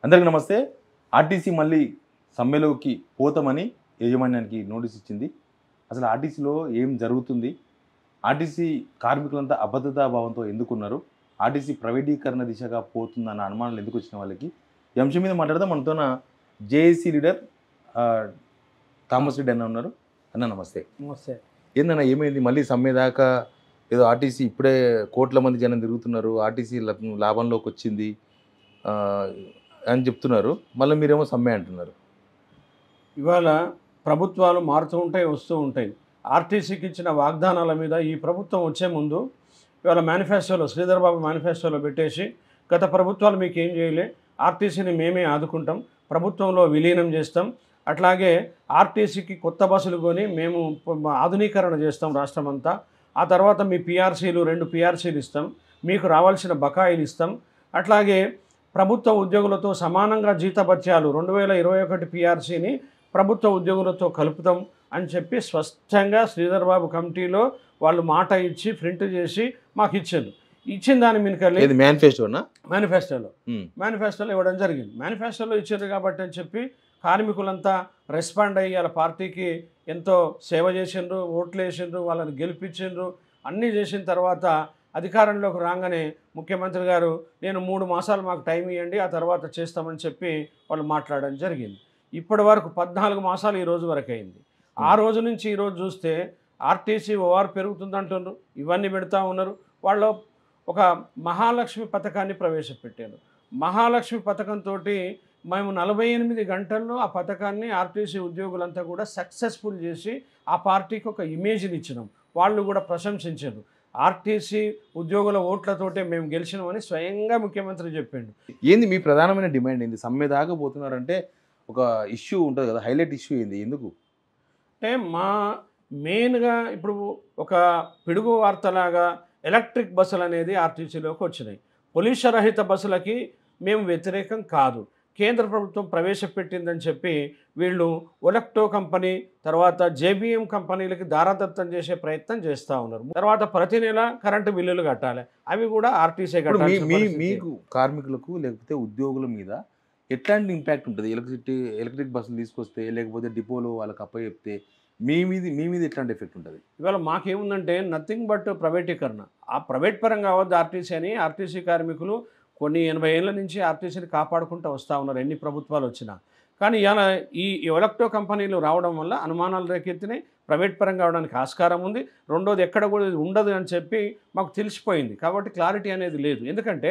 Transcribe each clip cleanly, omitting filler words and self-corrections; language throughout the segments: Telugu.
అందరికీ నమస్తే. ఆర్టీసీ మళ్ళీ సమ్మెలోకి పోతామని యాజమాన్యానికి నోటీస్ ఇచ్చింది. అసలు ఆర్టీసీలో ఏం జరుగుతుంది? ఆర్టీసీ కార్మికులంతా అభద్రతా భావంతో ఎందుకున్నారు? ఆర్టీసీ ప్రైవేటీకరణ దిశగా పోతుందన్న అనుమానాలు ఎందుకు వచ్చిన వాళ్ళకి? ఈ అంశం మీద మాట్లాడదాం. మనతోన జేఏసీ లీడర్ థామస్ రెడ్డి అన్న ఉన్నారు. అన్న నమస్తే. నమస్తే. ఏందన్న ఏమైంది? మళ్ళీ సమ్మె దాకా ఏదో ఆర్టీసీ ఇప్పుడే కోట్ల మంది జనం తిరుగుతున్నారు, ఆర్టీసీ లాభంలోకి వచ్చింది అని చెప్తున్నారు. మళ్ళీ మీరేమో సమ్మె అంటున్నారు. ఇవాళ ప్రభుత్వాలు మారుతూ ఉంటాయి, వస్తూ ఉంటాయి. ఆర్టీసీకి ఇచ్చిన వాగ్దానాల మీద ఈ ప్రభుత్వం వచ్చే ముందు ఇవాళ మేనిఫెస్టోలో శ్రీధర్ బాబు మేనిఫెస్టోలో పెట్టేసి గత ప్రభుత్వాలు మీకు ఏం చేయలే, ఆర్టీసీని మేమే ఆదుకుంటాం, ప్రభుత్వంలో విలీనం చేస్తాం, అట్లాగే ఆర్టీసీకి కొత్త బస్సులు కొని మేము ఆధునీకరణ చేస్తాం రాష్ట్రం అంతా, ఆ తర్వాత మీ పిఆర్సీలు 2 పిఆర్సీలు ఇస్తాం, మీకు రావాల్సిన బకాయిలు ఇస్తాం, అట్లాగే ప్రభుత్వ ఉద్యోగులతో సమానంగా జీతభత్యాలు 2021 పిఆర్సీని ప్రభుత్వ ఉద్యోగులతో కలుపుతాం అని చెప్పి స్పష్టంగా శ్రీధర్ బాబు కమిటీలో వాళ్ళు మాట ఇచ్చి ప్రింట్ చేసి మాకు ఇచ్చారు. ఇచ్చిన దాని మీదకెళ్ళి మేనిఫెస్టోలో ఇవ్వడం జరిగింది. మేనిఫెస్టోలో ఇచ్చారు కాబట్టి అని చెప్పి కార్మికులంతా రెస్పాండ్ అయ్యి వాళ్ళ పార్టీకి ఎంతో సేవ చేసిండ్రు, ఓట్లు వేసిండ్రు, వాళ్ళని గెలిపించిండ్రు. అన్నీ చేసిన తర్వాత అధికారంలోకి రాగానే ముఖ్యమంత్రి గారు నేను 3 మాసాలు మాకు టైం ఇవ్వండి, ఆ తర్వాత చేస్తామని చెప్పి వాళ్ళు మాట్లాడడం జరిగింది. ఇప్పటి వరకు 14 మాసాలు ఈ రోజు వరకు అయింది. ఆ రోజు నుంచి ఈరోజు చూస్తే ఆర్టీసీ ఓఆర్ పెరుగుతుందంటున్నారు, ఇవన్నీ పెడతా ఉన్నారు. వాళ్ళు ఒక మహాలక్ష్మి పథకాన్ని ప్రవేశపెట్టారు. మహాలక్ష్మి పథకంతో మేము 48 గంటల్లో ఆ పథకాన్ని ఆర్టీసీ ఉద్యోగులంతా కూడా సక్సెస్ఫుల్ చేసి ఆ పార్టీకి ఒక ఇమేజ్ని ఇచ్చినాం. వాళ్ళు కూడా ప్రశంసించారు. ఆర్టీసీ ఉద్యోగుల ఓట్లతోటే మేము గెలిచినామని స్వయంగా ముఖ్యమంత్రి చెప్పిండు. ఏంది మీ ప్రధానమైన డిమాండ్ ఏంది? సమ్మె దాకా పోతున్నారంటే ఒక ఇష్యూ ఉంటుంది కదా, హైలైట్ ఇష్యూ ఏంది? ఎందుకు అంటే మా మెయిన్గా ఇప్పుడు ఒక పిడుగు వార్తలాగా ఎలక్ట్రిక్ బస్సులు అనేది ఆర్టీసీలోకి వచ్చినాయి. పొల్యూషన్ రహిత బస్సులకి మేము వ్యతిరేకం కాదు. కేంద్ర ప్రభుత్వం ప్రవేశపెట్టిందని చెప్పి వీళ్ళు ఒలక్టో కంపెనీ తర్వాత జేబీఎం కంపెనీలకి దారాదత్తం చేసే ప్రయత్నం చేస్తూ ఉన్నారు. తర్వాత ప్రతి నెల కరెంటు బిల్లులు కట్టాలి, అవి కూడా ఆర్టీసీ కట్టాలి. మీకు కార్మికులకు లేకపోతే ఉద్యోగుల మీద ఎట్లాంటి ఇంపాక్ట్ ఉంటుంది? ఎలక్ట్రిక్ బస్సులు తీసుకొస్తే లేకపోతే డిపోలో వాళ్ళకి అప్పచెప్తే మీ మీద ఎట్లాంటి ఎఫెక్ట్ ఉంటుంది? ఇవాళ మాకేముందంటే నథింగ్ బట్ ప్రైవేటీకరణ. ఆ ప్రైవేట్ పరంగా అవద్దు ఆర్టీసీ అని ఆర్టీసీ కార్మికులు కొన్ని 80 ఏళ్ళ నుంచి ఆర్టీసీని కాపాడుకుంటూ వస్తూ ఉన్నారు, ఎన్ని ప్రభుత్వాలు వచ్చినా. కానీ ఇలా ఈ ఎలక్ట్రో కంపెనీలు రావడం వల్ల అనుమానాలు రేకెత్తినాయి. ప్రైవేట్ పరంగా అవడానికి ఆస్కారం ఉంది. రెండోది ఎక్కడ కూడా ఉండదు అని చెప్పి మాకు తెలిసిపోయింది. కాబట్టి క్లారిటీ అనేది లేదు. ఎందుకంటే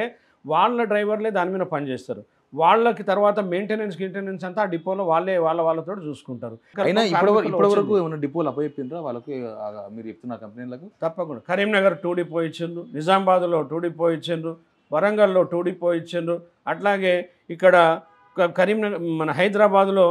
వాళ్ళ డ్రైవర్లే దాని మీద పనిచేస్తారు. వాళ్ళకి తర్వాత మెయింటెనెన్స్ అంతా ఆ డిపోలో వాళ్ళతో చూసుకుంటారు. అయినా ఇప్పటివరకు ఏమైనా డిపోలు అప్పచెప్పిండ్రా వాళ్ళకి మీరు చెప్తున్న కంపెనీలకు? తప్పకుండా కరీంనగర్ 2 డిపో ఇచ్చిండ్రు, నిజామాబాద్లో 2 డిపో ఇచ్చిండ్రు, వరంగల్లో 2 డిపో ఇచ్చిండ్రు, అట్లాగే ఇక్కడ మన హైదరాబాద్లో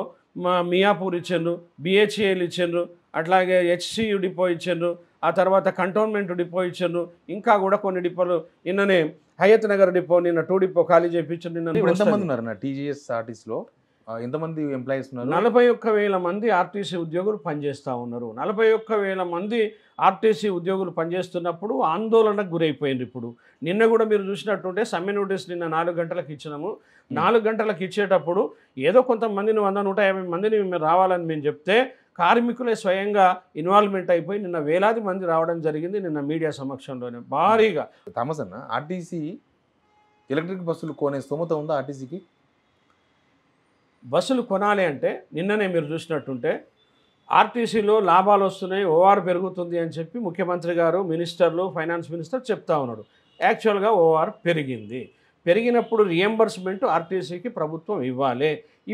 మియాపూర్ ఇచ్చిండ్రు, బిహెచ్ఏలు ఇచ్చిండ్రు, అట్లాగే హెచ్సియు డిపో ఇచ్చిండ్రు, ఆ తర్వాత కంటోన్మెంట్ డిపో ఇచ్చిండ్రు. ఇంకా కూడా కొన్ని డిపోలు నిన్ననే హయత్ నగర్ డిపో నిన్న 2 డిపో ఖాళీ చేయించారు. ఎంతమంది ఉన్నారు టీజీఎస్ ఆర్టీసీలో? ఎంతమంది ఎంప్లాయీస్ ఉన్నారు? 41,000 మంది ఆర్టీసీ ఉద్యోగులు పనిచేస్తూ ఉన్నారు. 41,000 మంది ఆర్టీసీ ఉద్యోగులు పనిచేస్తున్నప్పుడు ఆందోళనకు గురైపోయింది. ఇప్పుడు నిన్న కూడా మీరు చూసినట్టుంటే సమ్మె నోటీస్ నిన్న 4 గంటలకు ఇచ్చినాము. 4 గంటలకు ఇచ్చేటప్పుడు ఏదో కొంతమందిని 100-150 మందిని మేము రావాలని మేము చెప్తే కార్మికులే స్వయంగా ఇన్వాల్వ్మెంట్ అయిపోయి నిన్న వేలాది మంది రావడం జరిగింది. నిన్న మీడియా సమక్షంలోనే భారీగా. థామస్ అన్న, ఆర్టీసీ ఎలక్ట్రిక్ బస్సులు కొనే స్తోమత ఉందా ఆర్టీసీకి? బస్సులు కొనాలి అంటే నిన్ననే మీరు చూసినట్టుంటే ఆర్టీసీలో లాభాలు వస్తున్నాయి, ఓఆర్ పెరుగుతుంది అని చెప్పి ముఖ్యమంత్రి గారు, మినిస్టర్లు, ఫైనాన్స్ మినిస్టర్ చెప్తా ఉన్నాడు. యాక్చువల్గా ఓఆర్ పెరిగింది. పెరిగినప్పుడు రియంబర్స్మెంట్ ఆర్టీసీకి ప్రభుత్వం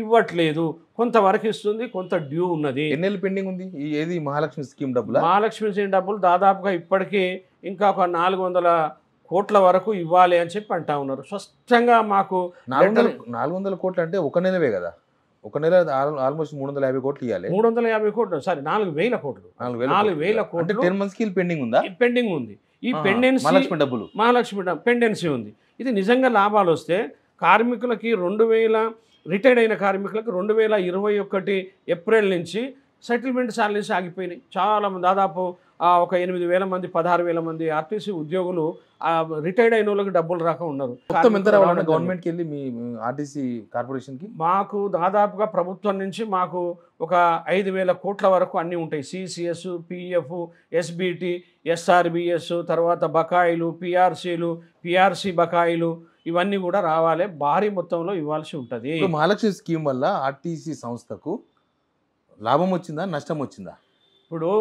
ఇవ్వట్లేదు. కొంతవరకు ఇస్తుంది, కొంత డ్యూ ఉన్నది. ఎన్నెళ్ళు పెండింగ్ ఉంది? ఏది మహాలక్ష్మి స్కీమ్ డబ్బులు? మహాలక్ష్మి స్కీమ్ డబ్బులు దాదాపుగా ఇప్పటికీ ఇంకా ఒక 400 కోట్ల వరకు ఇవ్వాలి అని చెప్పి అంటా ఉన్నారు. స్పష్టంగా మాకు 400 కోట్లు అంటే ఒక నెలవే కదా, ఒక నెల ఆల్మోస్ట్ 350 కోట్లు ఇవ్వాలి. 350 కోట్లు సారీ 4,000 కోట్లు. 4,000 కోట్లు 10 మంత్స్కి పెండింగ్ ఉందా? పెండింగ్ ఉంది. ఈ పెండెన్సీ మహాలక్ష్మి పెండెన్సీ ఉంది. ఇది నిజంగా లాభాలు వస్తే కార్మికులకి 2000 రిటైర్డ్ అయిన కార్మికులకు 2021 ఏప్రిల్ నుంచి సెటిల్మెంట్ సాలరీస్ ఆగిపోయినాయి. చాలా దాదాపు ఒక 8,000 మంది 16,000 మంది ఆర్టీసీ ఉద్యోగులు రిటైర్డ్ అయిన వాళ్ళకి డబ్బులు రాక ఉన్నారు. మొత్తం ఎంత రావాలంటే గవర్నమెంట్కి వెళ్ళి మీ ఆర్టీసీ కార్పొరేషన్కి మాకు దాదాపుగా ప్రభుత్వం నుంచి మాకు ఒక 5,000 కోట్ల వరకు అన్నీ ఉంటాయి. సిసిఎస్, పిఎఫ్, ఎస్బిటి, ఎస్ఆర్బిఎస్, తర్వాత బకాయిలు, పిఆర్సీలు, పిఆర్సీ బకాయిలు ఇవన్నీ కూడా రావాలి. భారీ మొత్తంలో ఇవ్వాల్సి ఉంటుంది. మహాలక్ష్మి స్కీమ్ వల్ల ఆర్టీసీ సంస్థకు లాభం వచ్చిందా నష్టం వచ్చిందా? ఇప్పుడు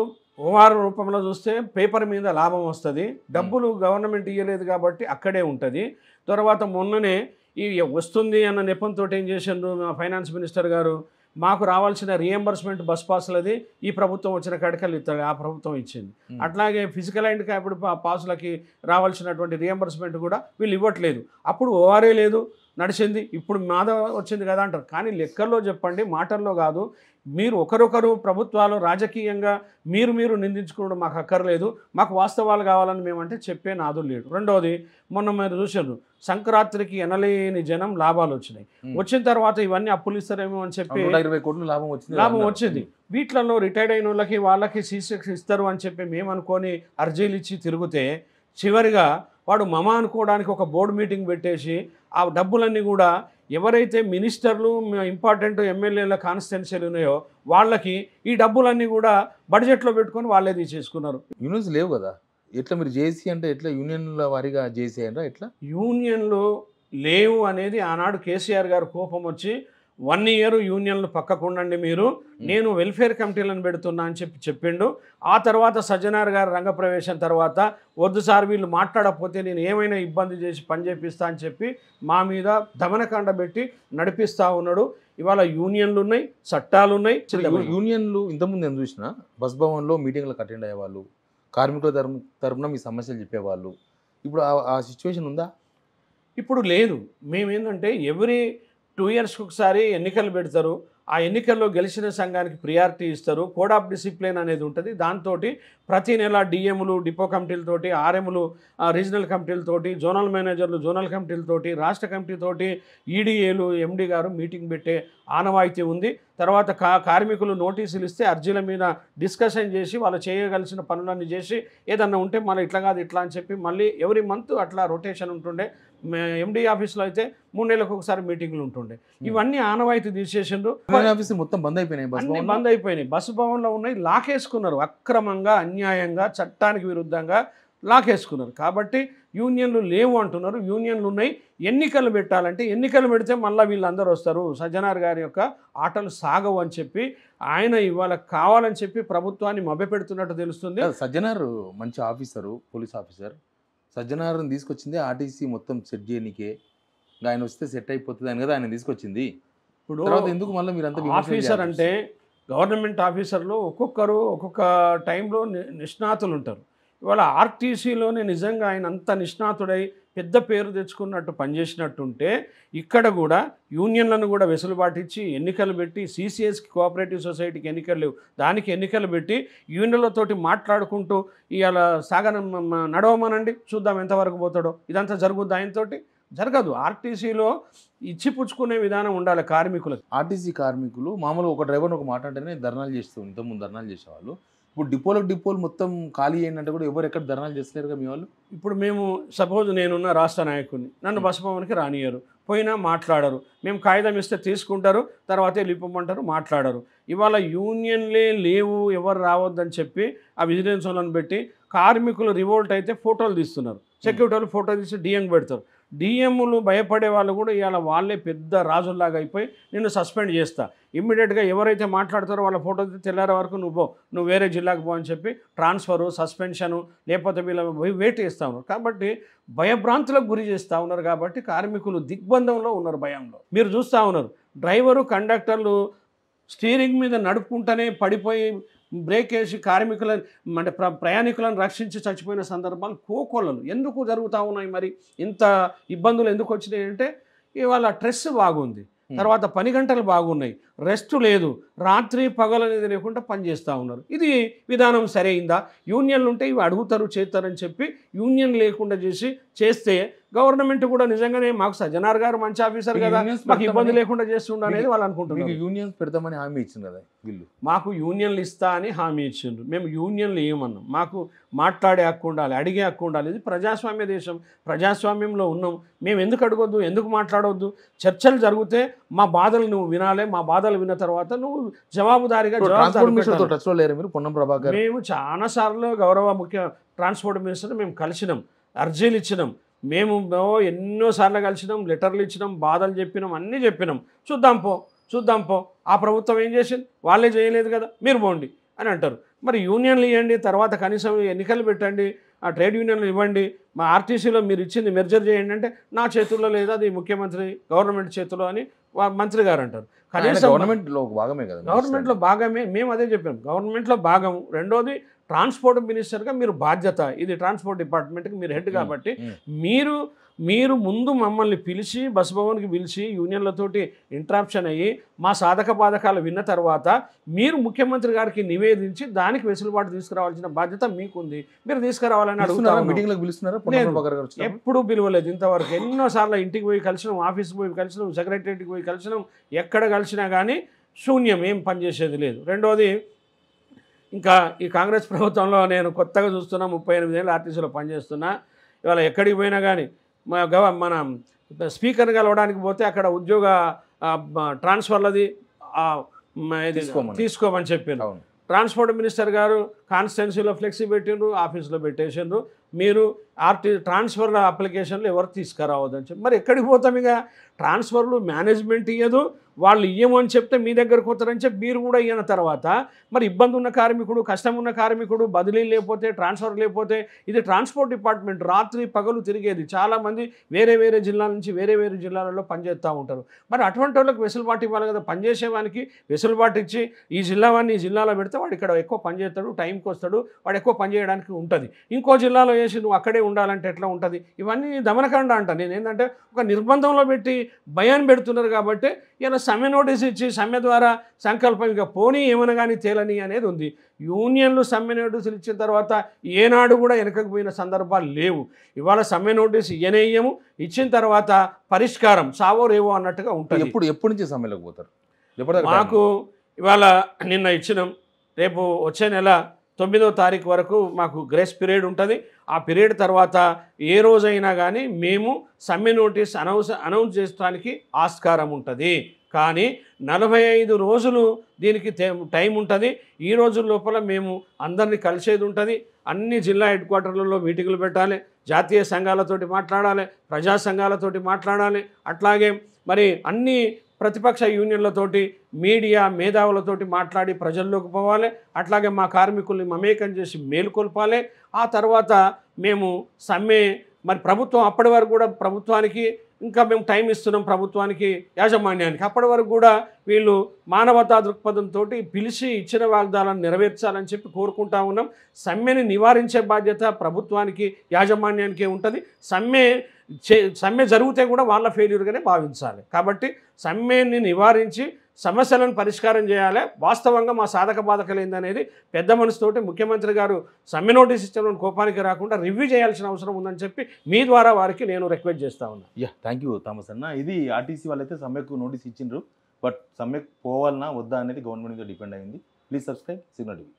ఓఆర్ రూపంలో చూస్తే పేపర్ మీద లాభం వస్తుంది, డబ్బులు గవర్నమెంట్ ఇవ్వలేదు కాబట్టి అక్కడే ఉంటుంది. తర్వాత మొన్ననే ఈ వస్తుంది అన్న నెపంతో ఏం చేసిండ్రు మా ఫైనాన్స్ మినిస్టర్ గారు, మాకు రావాల్సిన రియంబర్స్మెంట్ బస్ పాసులది ఈ ప్రభుత్వం వచ్చిన కాడికలు ఇస్తాడు, ఆ ప్రభుత్వం ఇచ్చింది. అట్లాగే ఫిజికల్ అండ్ క్యాపిటల్ పాసులకి రావాల్సినటువంటి రియంబర్స్మెంట్ కూడా వీళ్ళు ఇవ్వట్లేదు. అప్పుడు ఓఆర్ఏ లేదు, నడిచింది. ఇప్పుడు మాధవ వచ్చింది కదా అంటారు. కానీ లెక్కల్లో చెప్పండి, మాటల్లో కాదు. మీరు ఒకరొకరు ప్రభుత్వాలు రాజకీయంగా మీరు నిందించుకోవడం మాకు అక్కర్లేదు, మాకు వాస్తవాలు కావాలని మేమంటే చెప్పే నాదులు లేడు. రెండవది, మొన్న మీరు చూసారు సంక్రాంతికి ఎనలేని జనం లాభాలు వచ్చినాయి. వచ్చిన తర్వాత ఇవన్నీ అప్పులు ఇస్తారేమో అని చెప్పి 120 కోట్లు లాభం వచ్చింది. వీటిలలో రిటైర్డ్ అయిన వాళ్ళకి వాళ్ళకి సీసెక్స్ ఇస్తారు అని చెప్పి మేము అనుకొని అర్జీలు ఇచ్చి తిరిగితే చివరిగా వాడు మమ అనుకోవడానికి ఒక బోర్డు మీటింగ్ పెట్టేసి ఆ డబ్బులన్నీ కూడా ఎవరైతే మినిస్టర్లు ఇంపార్టెంట్ ఎమ్మెల్యేల కాన్స్టిట్యున్సీలు ఉన్నాయో వాళ్ళకి ఈ డబ్బులన్నీ కూడా బడ్జెట్లో పెట్టుకొని వాళ్ళే తీసేసుకున్నారు. యూనియన్స్ లేవు కదా, ఎట్లా మీరు జేసీ అంటే ఎట్లా యూనియన్ల వారిగా జేసీ అంటే ఎట్లా? యూనియన్లు లేవు అనేది ఆనాడు కేసీఆర్ గారు కోపం వచ్చి 1 ఇయర్ యూనియన్లు పక్కకుండండి మీరు, నేను వెల్ఫేర్ కమిటీలను పెడుతున్నా అని చెప్పిండు. ఆ తర్వాత సజ్జనార్ గారు రంగప్రవేశం తర్వాత వద్దు సార్ వీళ్ళు మాట్లాడకపోతే నేను ఏమైనా ఇబ్బంది చేసి పని చేపిస్తా అని చెప్పి మా మీద దమనకాండ పెట్టి నడిపిస్తూ ఉన్నాడు. ఇవాళ యూనియన్లు ఉన్నాయి, చట్టాలు ఉన్నాయి. యూనియన్లు ఇంతకుముందు నేను చూసిన బస్ భవన్లో మీటింగ్లకు అటెండ్ అయ్యేవాళ్ళు, కార్మికుల తరపున మీ సమస్యలు చెప్పేవాళ్ళు. ఇప్పుడు ఆ సిచ్యువేషన్ ఉందా? ఇప్పుడు లేదు. మేమేంటంటే ఎవ్రీ 2 ఇయర్స్కి ఒకసారి ఎన్నికలు పెడతారు. ఆ ఎన్నికల్లో గెలిచిన సంఘానికి ప్రియారిటీ ఇస్తారు. కోడ్ ఆఫ్ డిసిప్లిన్ అనేది ఉంటుంది. దాంతో ప్రతి నెల డిఎంలు డిపో కమిటీలతోటి, ఆర్ఎంలు రీజనల్ కమిటీలతోటి, జోనల్ మేనేజర్లు జోనల్ కమిటీలతోటి, రాష్ట్ర కమిటీతోటి ఈడీఏలు ఎండి గారు మీటింగ్ పెట్టే ఆనవాయితీ ఉంది. తర్వాత కార్మికులు నోటీసులు ఇస్తే అర్జీల మీద డిస్కషన్ చేసి వాళ్ళు చేయగలిసిన పనులన్నీ చేసి ఏదన్నా ఉంటే మళ్ళీ ఇట్లా కాదు ఇట్లా అని చెప్పి మళ్ళీ ఎవ్రీ మంత్ అట్లా రొటేషన్ ఉంటుండే. ఎండి ఆఫీస్లో అయితే 3 నెలలకు ఒకసారి మీటింగ్లు ఉంటుండే. ఇవన్నీ ఆనవాయితీ తీసేసిండ్రు. మొత్తం బంద్ అయిపోయినాయి, బంద్ అయిపోయినాయి. బస్సు భవన్లో ఉన్నాయి, లాకేసుకున్నారు. అక్రమంగా, అన్యాయంగా, చట్టానికి విరుద్ధంగా లాకేసుకున్నారు. కాబట్టి యూనియన్లు లేవు అంటున్నారు. యూనియన్లు ఉన్నాయి. ఎన్నికలు పెట్టాలంటే ఎన్నికలు పెడితే మళ్ళీ వీళ్ళందరూ వస్తారు, సజ్జనార్ గారి యొక్క ఆటలు సాగవు అని చెప్పి ఆయన ఇవాళ కావాలని చెప్పి ప్రభుత్వాన్ని మభ్యపెడుతున్నట్టు తెలుస్తుంది. సజ్జనార్ మంచి ఆఫీసరు, పోలీస్ ఆఫీసర్. సజ్జనార్ని తీసుకొచ్చింది ఆర్టీసీ మొత్తం సెట్ చేయనికే, ఆయన వస్తే సెట్ అయిపోతుంది అని కదా ఆయన తీసుకొచ్చింది. ఇప్పుడు ఎందుకు మళ్ళీ మీరు అంతా ఆఫీసర్ అంటే గవర్నమెంట్ ఆఫీసర్లు ఒక్కొక్కరు ఒక్కొక్క టైంలో నిష్ణాతులు ఉంటారు. ఇవాళ ఆర్టీసీలోనే నిజంగా ఆయన అంత నిష్ణాతుడై పెద్ద పేరు తెచ్చుకున్నట్టు పనిచేసినట్టుంటే ఇక్కడ కూడా యూనియన్లను కూడా వెసులుబాటు ఇచ్చి ఎన్నికలు పెట్టి సిసిఎస్కి కోఆపరేటివ్ సొసైటీకి ఎన్నికలు లేవు, దానికి ఎన్నికలు పెట్టి యూనియన్లతోటి మాట్లాడుకుంటూ ఇవాళ నడవమనండి చూద్దాం ఎంతవరకు పోతాడో. ఇదంతా జరుగుద్ది ఆయనతోటి? జరగదు. ఆర్టీసీలో ఇచ్చిపుచ్చుకునే విధానం ఉండాలి కార్మికులకు. ఆర్టీసీ కార్మికులు మామూలుగా ఒక డ్రైవర్ని ఒక మాట అంటేనే ధర్నాలు చేస్తూ ఇంతకుముందు ధర్నాలు చేసేవాళ్ళు. ఇప్పుడు డిపోలు మొత్తం ఖాళీ అయిందంటే కూడా ఎవరు ఎక్కడ ధర్నాలు చేస్తలేరుగా మీ వాళ్ళు. ఇప్పుడు మేము సపోజ్ నేనున్న రాష్ట్ర నాయకుడిని, నన్ను బస్ భవన్కి రానియరు, పోయినా మాట్లాడరు. మేము కాగితం ఇస్తే తీసుకుంటారు, తర్వాత వెళ్ళిపోమంటారు, మాట్లాడరు. ఇవాళ యూనియన్లే లేవు, ఎవరు రావద్దని చెప్పి ఆ విజిలెన్స్ వాళ్ళని పెట్టి కార్మికులు రివోల్ట్ అయితే ఫోటోలు తీస్తున్నారు. సెక్యూరిటీ వాళ్ళు ఫోటో తీసి డిఎం పెడతారు. డిఎంలు భయపడే వాళ్ళు కూడా ఇవాళ వాళ్ళే పెద్ద రాజుల్లాగా అయిపోయి నిన్ను సస్పెండ్ చేస్తా, ఇమ్మీడియట్గా ఎవరైతే మాట్లాడతారో వాళ్ళ ఫోటో తెల్లారే వరకు నువ్వు వేరే జిల్లాకు పో అని చెప్పి ట్రాన్స్ఫరు, సస్పెన్షను, లేకపోతే వీళ్ళ వెయిట్ చేస్తూ ఉన్నారు. కాబట్టి భయభ్రాంతులకు గురి చేస్తూ ఉన్నారు. కాబట్టి కార్మికులు దిగ్బంధంలో ఉన్నారు, భయంలో. మీరు చూస్తూ ఉన్నారు డ్రైవరు, కండక్టర్లు స్టీరింగ్ మీద నడుపుకుంటూనే పడిపోయి బ్రేక్ వేసి కార్మికులను అంటే ప్రయాణికులను రక్షించి చచ్చిపోయిన సందర్భాలు కోకొల్లలు ఎందుకు జరుగుతూ ఉన్నాయి? మరి ఇంత ఇబ్బందులు ఎందుకు వచ్చినాయి అంటే ఇవాళ స్ట్రెస్ బాగుంది, తర్వాత పని గంటలు బాగున్నాయి, రెస్ట్ లేదు, రాత్రి పగలు అనేది లేకుండా పనిచేస్తూ ఉన్నారు. ఇది విధానం సరైందా? యూనియన్లు ఉంటే ఇవి అడుగుతారు చేస్తారని చెప్పి యూనియన్ లేకుండా చేసి చేస్తే గవర్నమెంట్ కూడా నిజంగానే మాకు సజ్జనార్ గారు మంచి ఆఫీసర్ కదా, యూనియన్స్ మాకు ఇబ్బంది పెడతామని- లేకుండా చేస్తుండ అనేది వాళ్ళు అనుకుంటున్నారు. మీకు యూనియన్స్ పెడతామని హామీ ఇచ్చింది కదా వీళ్ళు. మాకు యూనియన్లు ఇస్తా అని హామీ ఇచ్చిండ్రు. మేము యూనియన్లు ఏమన్నాం, మాకు మాట్లాడే హక్కు ఉండాలి, అడిగే హక్కు ఉండాలి. ఇది ప్రజాస్వామ్య దేశం, ప్రజాస్వామ్యంలో ఉన్నాం. మేము ఎందుకు అడగొద్దు, ఎందుకు మాట్లాడవద్దు? చర్చలు జరిగితే మా బాధలు నువ్వు వినాలి, మా బాధలు విన్న తర్వాత నువ్వు జవాబుదారీగా ట్రాన్స్పోర్ట్ మినిస్టర్తో టచ్లో లేరు మీరు? పొన్నం ప్రభాకర్ మేము చాలాసార్లు గౌరవ ముఖ్య ట్రాన్స్పోర్ట్ మినిస్టర్ మేము కలిసినాం, అర్జీలు ఇచ్చినాం, మేము ఎన్నోసార్లు కలిసినాం, లెటర్లు ఇచ్చినాం, బాధలు చెప్పినాం, అన్నీ చెప్పినాం. చూద్దాం పో ఆ ప్రభుత్వం ఏం చేసింది, వాళ్ళే చేయలేదు కదా, మీరు పోండి అని అంటారు. మరి యూనియన్లు ఇవ్వండి, తర్వాత కనీసం ఎన్నికలు పెట్టండి, ఆ ట్రేడ్ యూనియన్లు ఇవ్వండి, మా ఆర్టీసీలో మీరు ఇచ్చింది మెర్జర్ చేయండి అంటే నా చేతుల్లో లేదు, అది ముఖ్యమంత్రి గవర్నమెంట్ చేతిలో అని మంత్రి గారు అంటారు. కనీసం గవర్నమెంట్లో భాగమే కదా, గవర్నమెంట్లో భాగమే, మేము అదే చెప్పాం, గవర్నమెంట్లో భాగం. రెండోది ట్రాన్స్పోర్ట్ మినిస్టర్గా మీరు బాధ్యత, ఇది ట్రాన్స్పోర్ట్ డిపార్ట్మెంట్కి మీరు హెడ్ కాబట్టి మీరు ముందు మమ్మల్ని పిలిచి బస్ భవన్కి పిలిచి యూనియన్లతోటి ఇంట్రాప్షన్ అయ్యి మా సాధక బాధకాలు విన్న తర్వాత మీరు ముఖ్యమంత్రి గారికి నివేదించి దానికి వెసులుబాటు తీసుకురావాల్సిన బాధ్యత మీకుంది, మీరు తీసుకురావాలని అడుగుతున్నారు. మీటింగ్లకు పిలుస్తున్నారా పొన్నం ప్రభాకర్ గారు? ఎప్పుడూ పిలవలేదు ఇంతవరకు. ఎన్నోసార్లు ఇంటికి పోయి కలిసినాం, ఆఫీస్కి పోయి కలిసినాం, సెక్రటరీకి పోయి కలిసినాం, ఎక్కడ కలిసినా కానీ శూన్యం, ఏం పనిచేసేది లేదు. రెండోది, ఇంకా ఈ కాంగ్రెస్ ప్రభుత్వంలో నేను కొత్తగా చూస్తున్నా, 38 ఏళ్ళు ఆర్టీసీలో పనిచేస్తున్నా. ఇవాళ ఎక్కడికి పోయినా కానీ మన స్పీకర్ కలవడానికి పోతే అక్కడ ఉద్యోగ ట్రాన్స్ఫర్లది తీసుకోమని చెప్పారు. ట్రాన్స్పోర్ట్ మినిస్టర్ గారు కాన్స్టిట్యున్సీలో ఫ్లెక్సీ పెట్టిండ్రు, ఆఫీస్లో పెట్టేసిండ్రు. మీరు ట్రాన్స్ఫర్ అప్లికేషన్లు ఎవరు తీసుకురావద్దని చెప్పి, మరి ఎక్కడికి పోతాం? ఇక ట్రాన్స్ఫర్లు మేనేజ్మెంట్ ఇయ్యదు, వాళ్ళు ఇయ్యము అని చెప్తే మీ దగ్గరకు వస్తారని చెప్పి మీరు కూడా ఇయ్యన తర్వాత మరి ఇబ్బంది ఉన్న కార్మికుడు, కష్టం ఉన్న కార్మికుడు, బదిలీ లేకపోతే, ట్రాన్స్ఫర్ లేకపోతే, ఇది ట్రాన్స్పోర్ట్ డిపార్ట్మెంట్ రాత్రి పగలు తిరిగేది. చాలామంది వేరే జిల్లాల నుంచి వేరే జిల్లాలలో పనిచేస్తూ ఉంటారు. మరి అటువంటి వాళ్ళకి వెసులుబాటు ఇవ్వాలి కదా, పనిచేసేవానికి వెసులుబాటు ఇచ్చి ఈ జిల్లావాన్ని ఈ జిల్లాలో పెడితే వాడు ఇక్కడ ఎక్కువ పనిచేస్తాడు, టైంకి వస్తాడు, వాడు ఎక్కువ పని చేయడానికి ఉంటుంది. ఇంకో జిల్లాలో వేసి నువ్వు అక్కడే ఉండాలంటే ఎట్లా ఉంటుంది? ఇవన్నీ దమనకాండ అంట. నేను ఏంటంటే ఒక నిర్బంధంలో పెట్టి భయాన్ని పెడుతున్నారు కాబట్టి ఇలా సమ్మె నోటీస్ ఇచ్చి సమ్మె ద్వారా సంకల్పం ఇక పోనీ ఏమైనా కానీ తేలని అనేది ఉంది. యూనియన్లు సమ్మె నోటీసులు ఇచ్చిన తర్వాత ఏనాడు కూడా వెనకపోయిన సందర్భాలు లేవు. ఇవాళ సమ్మె నోటీసు ఇయ్యనేయ్యము, ఇచ్చిన తర్వాత పరిష్కారం సావో రేవో అన్నట్టుగా ఉంటుంది. ఎప్పటి నుంచి సమ్మెలోకి పోతారు? మాకు ఇవాళ నిన్న ఇచ్చినాం, రేపు వచ్చే నెల 9వ తారీఖు వరకు మాకు గ్రేస్ పీరియడ్ ఉంటుంది. ఆ పీరియడ్ తర్వాత ఏ రోజైనా కానీ మేము సమ్మె నోటీస్ అనౌన్స్ చేయడానికి ఆస్కారం ఉంటుంది. కానీ 45 రోజులు దీనికి టైం ఉంటుంది. ఈ రోజుల లోపల మేము అందరినీ కలిసేది ఉంటుంది. అన్ని జిల్లా హెడ్ క్వార్టర్లలో మీటింగులు పెట్టాలి, జాతీయ సంఘాలతోటి మాట్లాడాలి, ప్రజా సంఘాలతోటి మాట్లాడాలి, అట్లాగే మరి అన్ని ప్రతిపక్ష యూనియన్లతోటి, మీడియా మేధావులతోటి మాట్లాడి ప్రజల్లోకి పోవాలి. అట్లాగే మా కార్మికుల్ని మమేకం చేసి మేలుకొల్పాలి. ఆ తర్వాత మేము సమ్మె మరి ప్రభుత్వం అప్పటి వరకు కూడా ప్రభుత్వానికి ఇంకా మేము టైం ఇస్తున్నాం, ప్రభుత్వానికి యాజమాన్యానికి అప్పటి వరకు కూడా వీళ్ళు మానవతా దృక్పథంతో పిలిచి ఇచ్చిన వాగ్దానాలను నెరవేర్చాలని చెప్పి కోరుకుంటా ఉన్నాం. సమ్మెని నివారించే బాధ్యత ప్రభుత్వానికి యాజమాన్యానికే ఉంటుంది. సమ్మె జరిగితే కూడా వాళ్ళ ఫెయిల్యూర్గానే భావించాలి. కాబట్టి సమ్మెని నివారించి సమస్యలను పరిష్కారం చేయాలి. వాస్తవంగా మా సాధక బాధకలు ఏందనేది పెద్ద మనసుతోటి ముఖ్యమంత్రి గారు సమ్మె నోటీస్ ఇచ్చిన కోపానికి రాకుండా రివ్యూ చేయాల్సిన అవసరం ఉందని చెప్పి మీ ద్వారా వారికి నేను రిక్వెస్ట్ చేస్తా ఉన్నా. థ్యాంక్ యూ థామస్ అన్న. ఇది ఆర్టీసీ వాళ్ళైతే సమ్మెకు నోటీస్ ఇచ్చిండ్రు, బట్ సమ్మెకు పోవాలన్నా వద్దా అనేది గవర్నమెంట్ మీద డిపెండ్ అయింది. Please subscribe signal TV.